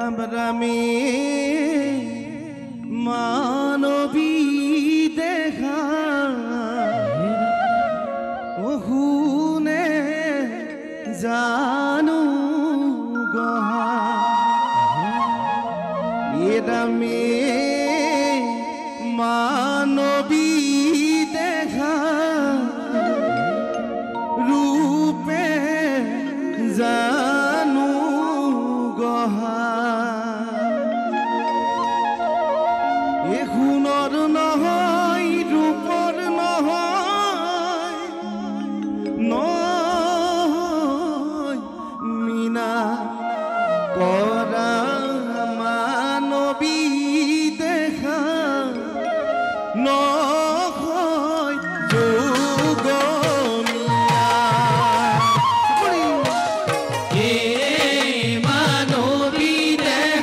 রামে মানবী দেখা ওহুনে জানু গহা রামে মানবী দেখা রূপে জানু গহা এখুনর নহয় রূপর নহয় নহয় মিনা করা মানবী দেখা নহয় যোগমিয়া মানবী দেখা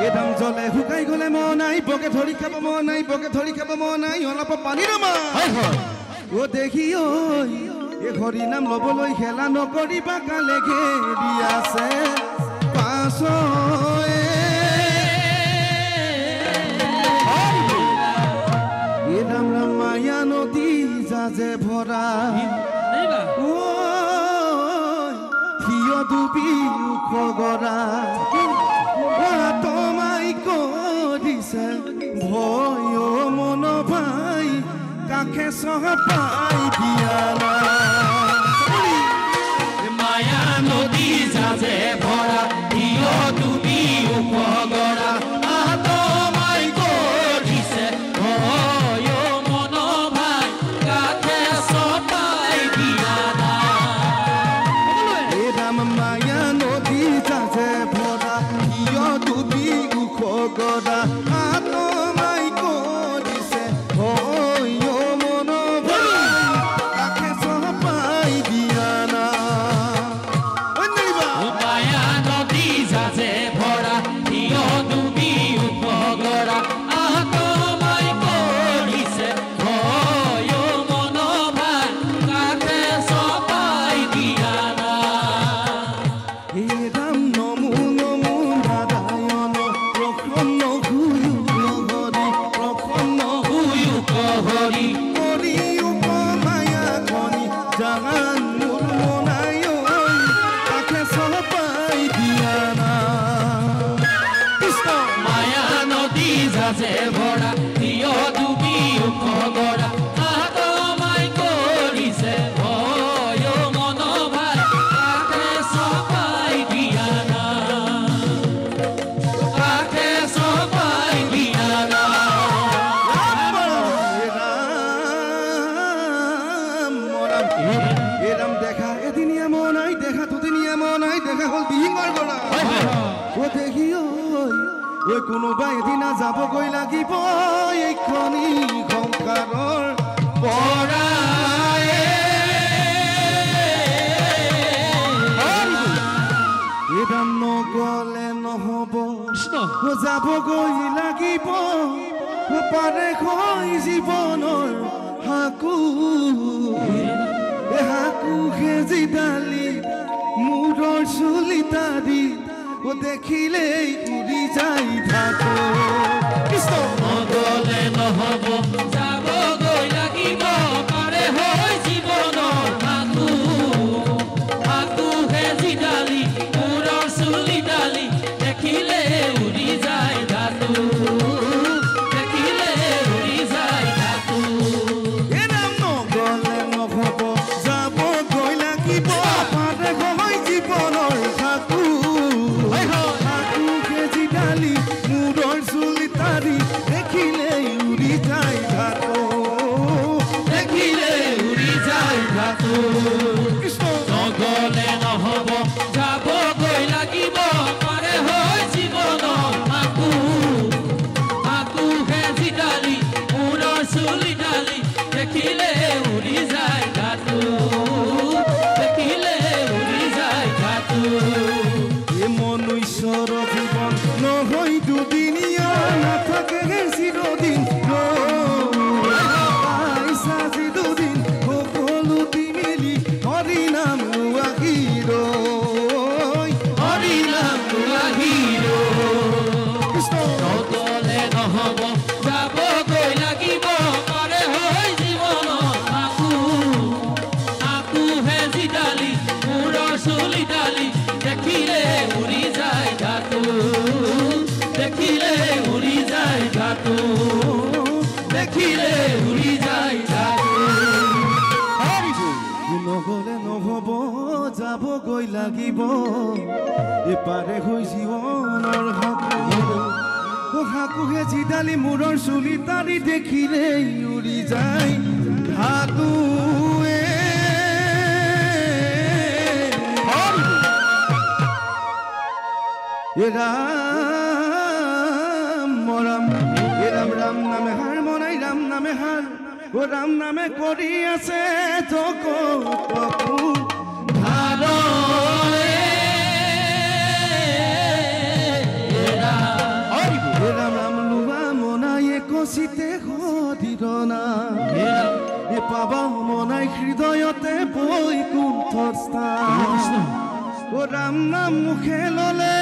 এরাম জলে শুকাই গলে মন নাই বকে ধৰি খাব মন নাই বকে ধৰি খাব মন নাই অলপ পানী ৰমা ও দেখি ঐ এই হৰি নাম ল'বলৈ খেলা নকৰিবা কালে ঘেৰি আছে পাছয়ে এৰাম ৰাম মায়া নদী যাজে ভৰা থিয় ডুবি খগৰা তোমাই কৰিছে ভয় মন ভাই কাষে চহাপাই দিয়ালা মায়া নদী যাজে ভৰা থিয় ডুবি খগৰা তোমাই কৰিছে ভয় মন ভাই কাষে চহাপাই দিয়ালা এৰাম মায়া নদী যাজে ভৰা থিয় ডুবি খগৰা তোমাই কৰিছে ভয় মন ভাই কাষে চহাপাই দিয়ালা মায়া নদী যাজে ভৰা থিয় ডুবি খগৰা তোমাই কৰিছে ভয় মন ভাই কাষে চপাই দিয়ালা এৰাম নমো নমো নাৰায়ণ প্ৰসন্ন হুয়ু হৰি প্ৰসন্ন হুয়ু হৰি হৰি উপমায়া খনি জাগান মোৰ মনায় তাকে সপাই দিয়ানা কৃষ্ণ মায়া নদী যাজে ভৰা থিয় ডুবি খগৰা তোমাই কৰিছে ভয় মন ভাই কাষে চপাই দিয়ালা কাষে চপাই দিয়ালা এৰাম দেখা এদিনিয়া মনাই দেখা দুদিনিয়া মনাই দেখা হল বিহিঙৰ গৰা ও দেখি ঐ কোনোবা এদিনা যাবগৈ লাগিব এইখনি সংসাৰৰ পৰা এদাম নগলে নহব ও যাবগৈ লাগিব ও পাৰে হৈ জীৱনৰ হাকু হাকু খেজি ডালি মূৰৰ চুলি তাৰি ও দেখিলেই উৰি যাই থাকো কৃষ্ণ নগলে নহব যাবগৈ লাগিব পাৰে হৈ জীৱনৰ হাকু হাকু হেজি ডালি মূৰৰ চুলি ডালি দেখিলে উৰি যায় ধাতু দেখিলে উৰি যায় ধাতু এৰাম নগলে নহব যাবগৈ লাগিব পাৰে হৈ জীৱনৰ হাকু হাকু খেজি ডালি মূৰৰ চুলি তাৰি দেখিলেই উৰি যাই থাকো দেখিলে উৰি যায় ধাতু কৃষ্ণ নগলে নহব যাবগৈ লাগিব পাৰে হৈ জীৱনৰ হাকু হাকু হেজি ডালি মূৰৰ চুলি ডালি দেখিলে উৰি যায় ধাতু দেখিলে উৰি যায় ধাতু এ মনুষ্যৰ জীৱন নহয় দুদিনীয়া নাথাকে চিৰদিন চাজি দুদিন সকলোটি মিলি হৰি নাম লোৱাগীৰ হৰি নাম লাগিল কৃষ্ণ নগলে নহব যাবগৈ লাগিব পাৰে হৈ জীৱনৰ হাকু হাকু হেজি ডালি মূৰৰ চুলি ডালি দেখিলে উৰি যায় ধাতু দেখিলে উৰি যায় ধাতু দেখিলে উৰি যায় ধাতু নগলে নহব যাবগৈ লাগিব এপাৰে হৈ জীৱনৰ হাকু হাকুহে জিডালি মূৰৰ চুলি তাৰি দেখিলেই উৰি যায় ধাতুৱে ৰাম ৰাম ৰাম ৰাম নামে হাৰ মনাই ৰাম নামে হাৰ ও ৰাম নামে কৰি আছে জগত ধাৰণ কচিতে সদিৰনা এ পাবা মনাই হৃদয়তে বৈকুণ্ঠৰ স্থান ও ৰাম নাম মুখে ললে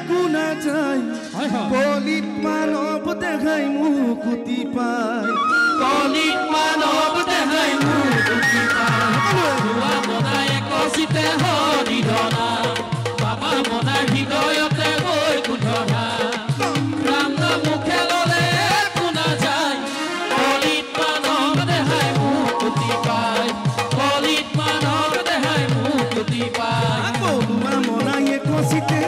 গুণা যায় কলিত মানৱ দেখাই মুকুতি পায় কলিত মানৱ দেখাই মুকুতি পায় মনাই কচিতে সদিৰনা বাবা মনাই হৃদয়তে বৈকুণ্ঠনা ৰাম নাম মুখে ললে গুণা যায় কলিত মানৱ দেখাই মুকুতি পায় কলিত মানৱ দেখাই মুকুতি পায় আকৌ তোমাৰ মনাই কচিতে